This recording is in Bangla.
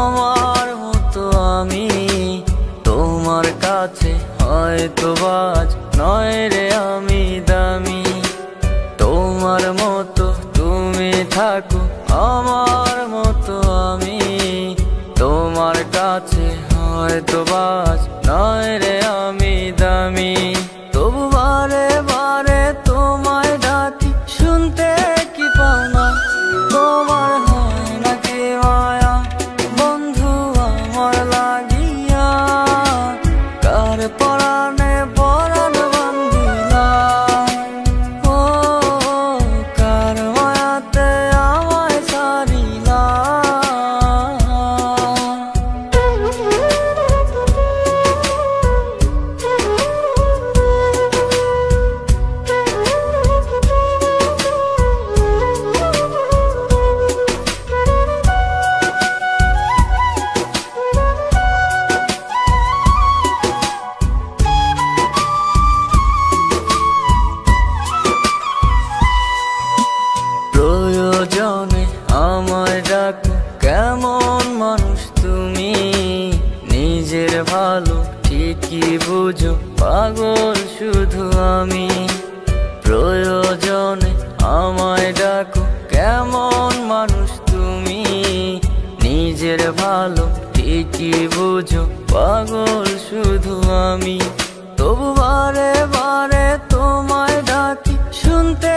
আমার মতো আমি তোমার কাছে হয়তো বাজ নয় রে আমি দামি। তোমার মতো তুমি থাকো আমার মতো আমি তোমার কাছে হয়তো বাজ নয় রে আমি দামি। তবু বারে বারে তোমায় ডাকি শুনতে কি পাও না? তোমার হয় নাকি মায়া বন্ধু আমার লাগিয়া? কার পরাণে পরাণ বান্ধিলা? ও কার মায়াতে আমায় ছাড়িলা? প্রয়োজনে আমায় ডাকো কেমন মানুষ তুমি? নিজের ভালো ঠিকই বুঝো পাগল শুধু আমি। প্রয়োজনে আমায় ডাকো কেমন মানুষ তুমি? নিজের ভালো ঠিকই বুঝো পাগল শুধু আমি। তবু বারে বারে তোমায় ডাকি শুনতে